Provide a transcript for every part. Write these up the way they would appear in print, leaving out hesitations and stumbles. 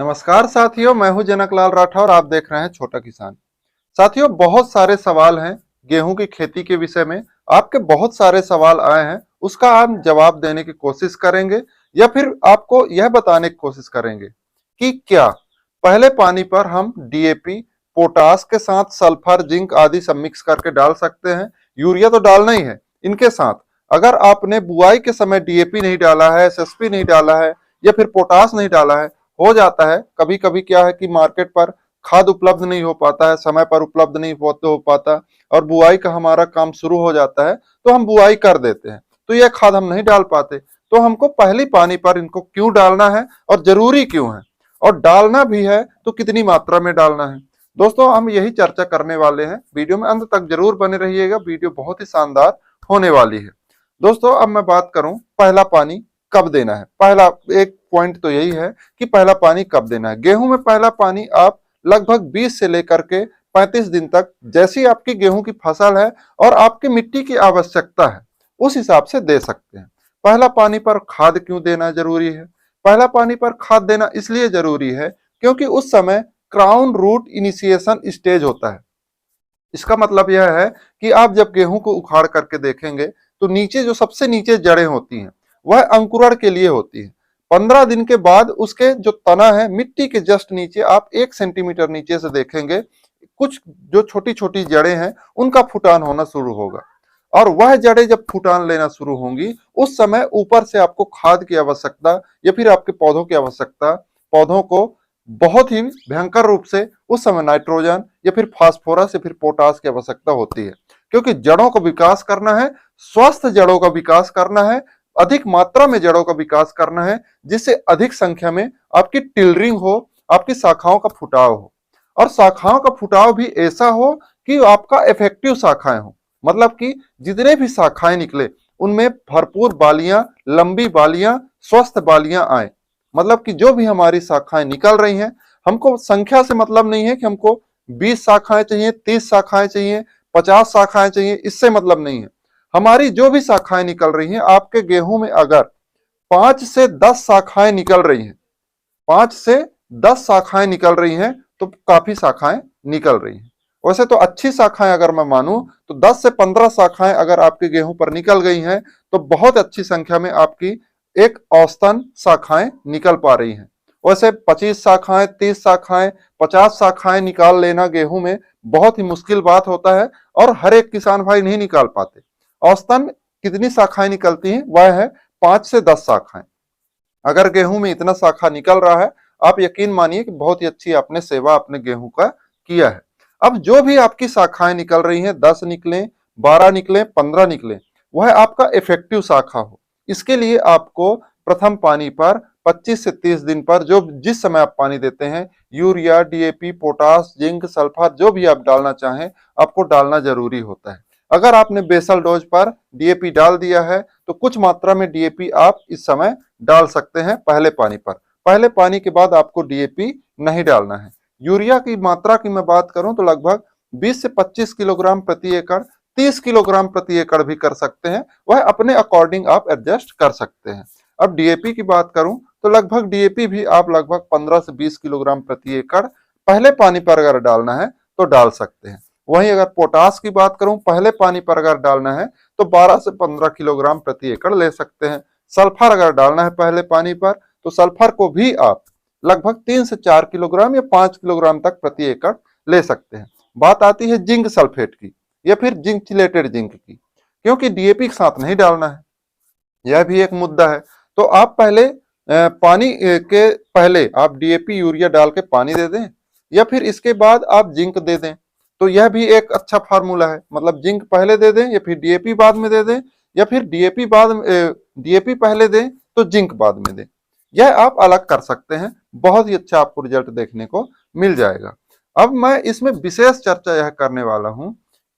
नमस्कार साथियों, मैं हूं जनकलाल राठौर। आप देख रहे हैं छोटा किसान। साथियों, बहुत सारे सवाल हैं गेहूं की खेती के विषय में। आपके बहुत सारे सवाल आए हैं, उसका हम जवाब देने की कोशिश करेंगे या फिर आपको यह बताने की कोशिश करेंगे कि क्या पहले पानी पर हम डीएपी, पोटास के साथ सल्फर, जिंक आदि सब मिक्स करके डाल सकते हैं। यूरिया तो डालना ही है इनके साथ। अगर आपने बुआई के समय डीएपी नहीं डाला है, एसएसपी नहीं डाला है या फिर पोटास नहीं डाला है, हो जाता है कभी कभी क्या है कि मार्केट पर खाद उपलब्ध नहीं हो पाता है, समय पर उपलब्ध नहीं हो पाता और बुआई का हमारा काम शुरू हो जाता है तो हम बुआई कर देते हैं, तो यह खाद हम नहीं डाल पाते। तो हमको पहली पानी पर इनको क्यों डालना है और जरूरी क्यों है, और डालना भी है तो कितनी मात्रा में डालना है। दोस्तों, हम यही चर्चा करने वाले हैं। वीडियो में अंत तक जरूर बने रहिएगा, वीडियो बहुत ही शानदार होने वाली है। दोस्तों, अब मैं बात करूं पहला पानी कब देना है। पहला एक पॉइंट तो यही है कि पहला पानी कब देना है। गेहूं में पहला पानी आप लगभग 20 से लेकर के 35 दिन तक, जैसी आपकी गेहूं की फसल है और आपकी मिट्टी की आवश्यकता है, उस हिसाब से दे सकते हैं। पहला पानी पर खाद क्यों देना जरूरी है? पहला पानी पर खाद देना इसलिए जरूरी है क्योंकि उस समय क्राउन रूट इनिशिएशन स्टेज होता है। इसका मतलब यह है कि आप जब गेहूं को उखाड़ करके देखेंगे तो नीचे जो सबसे नीचे जड़ें होती हैं वह अंकुरण के लिए होती है। 15 दिन के बाद उसके जो तना है मिट्टी के जस्ट नीचे, आप 1 सेंटीमीटर नीचे से देखेंगे कुछ जो छोटी छोटी जड़ें हैं उनका फुटान होना शुरू होगा। और वह जड़ें जब फुटान लेना शुरू होंगी उस समय ऊपर से आपको खाद की आवश्यकता या फिर आपके पौधों की आवश्यकता, पौधों को बहुत ही भयंकर रूप से उस समय नाइट्रोजन या फिर फास्फोरस या फिर पोटास की आवश्यकता होती है। क्योंकि जड़ों का विकास करना है, स्वस्थ जड़ों का विकास करना है, अधिक मात्रा में जड़ों का विकास करना है, जिससे अधिक संख्या में आपकी टिलरिंग हो, आपकी शाखाओं का फुटाव हो। और शाखाओं का फुटाव भी ऐसा हो कि आपका इफेक्टिव शाखाएं हो, मतलब कि जितने भी शाखाएं निकले उनमें भरपूर बालियां, लंबी बालियां, स्वस्थ बालियां आए। मतलब कि जो भी हमारी शाखाएं निकल रही हैं, हमको संख्या से मतलब नहीं है कि हमको 20 शाखाएं चाहिए, 30 शाखाएं चाहिए, 50 शाखाएं चाहिए, इससे मतलब नहीं है। हमारी जो भी शाखाएं निकल रही हैं, आपके गेहूं में अगर 5 से 10 शाखाएं निकल रही हैं, 5 से 10 शाखाएं निकल रही हैं तो काफी शाखाएं निकल रही हैं। वैसे तो अच्छी शाखाएं अगर मैं मानूं तो 10 से 15 शाखाएं अगर आपके गेहूं पर निकल गई हैं तो बहुत अच्छी संख्या में आपकी एक औसतन शाखाएं निकल पा रही हैं। वैसे 25 शाखाएं, 30 शाखाएं, 50 शाखाएं निकाल लेना गेहूं में बहुत ही मुश्किल बात होता है और हर एक किसान भाई नहीं निकाल पाते। औसतन कितनी शाखाएं निकलती हैं? वह है 5 से 10 शाखाएं। अगर गेहूं में इतना शाखा निकल रहा है, आप यकीन मानिए कि बहुत ही अच्छी आपने सेवा अपने गेहूं का किया है। अब जो भी आपकी शाखाएं निकल रही हैं, 10 निकलें, 12 निकलें, 15 निकलें, वह आपका इफेक्टिव शाखा हो। इसके लिए आपको प्रथम पानी पर 25 से 30 दिन पर जो जिस समय आप पानी देते हैं, urea, DAP, potash, zinc, sulphur जो भी आप डालना चाहें, आपको डालना जरूरी होता है। अगर आपने बेसल डोज पर डीएपी डाल दिया है तो कुछ मात्रा में डीएपी आप इस समय डाल सकते हैं पहले पानी पर। पहले पानी के बाद आपको डीएपी नहीं डालना है। यूरिया की मात्रा की मैं बात करूं तो लगभग 20 से 25 किलोग्राम प्रति एकड़, 30 किलोग्राम प्रति एकड़ भी कर सकते हैं, वह अपने अकॉर्डिंग आप एडजस्ट कर सकते हैं। अब डीएपी की बात करूं तो लगभग डीएपी भी आप लगभग 15 से 20 किलोग्राम प्रति एकड़ पहले पानी पर अगर डालना है तो डाल सकते हैं। वहीं अगर पोटास की बात करूं, पहले पानी पर अगर डालना है तो 12 से 15 किलोग्राम प्रति एकड़ ले सकते हैं। सल्फर अगर डालना है पहले पानी पर तो सल्फर को भी आप लगभग 3 से 4 किलोग्राम या 5 किलोग्राम तक प्रति एकड़ ले सकते हैं। बात आती है जिंक सल्फेट की या फिर जिंक चिलेटेड जिंक की, क्योंकि डीएपी के साथ नहीं डालना है, यह भी एक मुद्दा है। तो आप पहले पानी के पहले आप डीएपी यूरिया डाल के पानी दे दें या फिर इसके बाद आप जिंक दे दें, तो यह भी एक अच्छा फार्मूला है। मतलब जिंक पहले दे दें या फिर डीएपी बाद में दे दें, या फिर डीएपी पहले दें तो जिंक बाद में दें। यह आप अलग कर सकते हैं, बहुत ही अच्छा आपको रिजल्ट देखने को मिल जाएगा। अब मैं इसमें विशेष चर्चा यह करने वाला हूं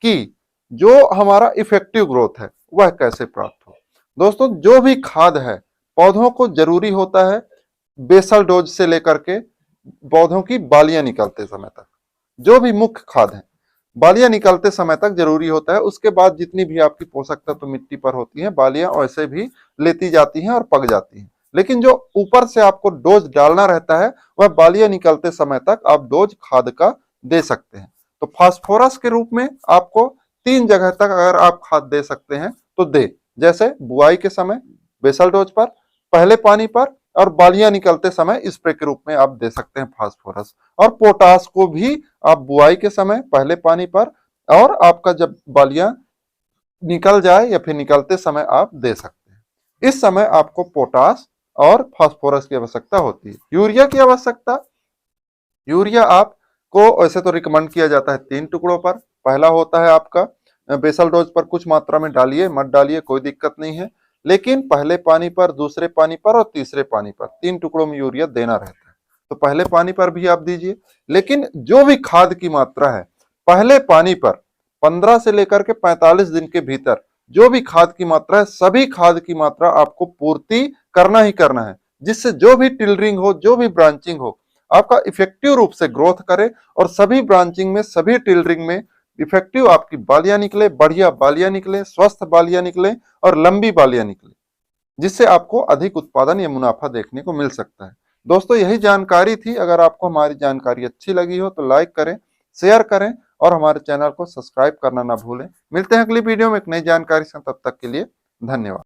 कि जो हमारा इफेक्टिव ग्रोथ है वह कैसे प्राप्त हो। दोस्तों, जो भी खाद है पौधों को जरूरी होता है, बेसल डोज से लेकर के पौधों की बालियां निकलते समय तक, जो भी मुख्य खाद है बालियां निकलते समय तक जरूरी होता है। उसके बाद जितनी भी आपकी पोषक तत्व मिट्टी पर होती हैं, बालियां वैसे भी लेती जाती हैं और पक जाती हैं। लेकिन जो ऊपर से आपको डोज डालना रहता है वह बालियां निकलते समय तक आप डोज खाद का दे सकते हैं। तो फास्फोरस के रूप में आपको 3 जगह तक अगर आप खाद दे सकते हैं तो दे, जैसे बुआई के समय बेसल डोज पर, पहले पानी पर, और बालियां निकलते समय स्प्रे के रूप में आप दे सकते हैं फास्फोरस। और पोटास को भी आप बुआई के समय पहले पानी पर और आपका जब बालियां निकल जाए या फिर निकलते समय आप दे सकते हैं। इस समय आपको पोटास और फास्फोरस की आवश्यकता होती है। यूरिया की आवश्यकता, यूरिया आपको वैसे तो रिकमेंड किया जाता है 3 टुकड़ों पर। पहला होता है आपका बेसल डोज पर कुछ मात्रा में डालिए, मत डालिए कोई दिक्कत नहीं है, लेकिन पहले पानी पर, दूसरे पानी पर और तीसरे पानी पर 3 टुकड़ों में यूरिया देना रहता है। तो पहले पानी पर भी आप दीजिए, लेकिन जो भी खाद की मात्रा है पहले पानी पर 15 से लेकर के 45 दिन के भीतर जो भी खाद की मात्रा है, सभी खाद की मात्रा आपको पूर्ति करना ही करना है, जिससे जो भी टिलरिंग हो, जो भी ब्रांचिंग हो, आपका इफेक्टिव रूप से ग्रोथ करे और सभी ब्रांचिंग में, सभी टिलरिंग में इफेक्टिव आपकी बालियां निकले, बढ़िया बालियां निकले, स्वस्थ बालियां निकले और लंबी बालियां निकले, जिससे आपको अधिक उत्पादन या मुनाफा देखने को मिल सकता है। दोस्तों यही जानकारी थी। अगर आपको हमारी जानकारी अच्छी लगी हो तो लाइक करें, शेयर करें और हमारे चैनल को सब्सक्राइब करना ना भूलें। मिलते हैं अगली वीडियो में एक नई जानकारी से, तब तक के लिए धन्यवाद।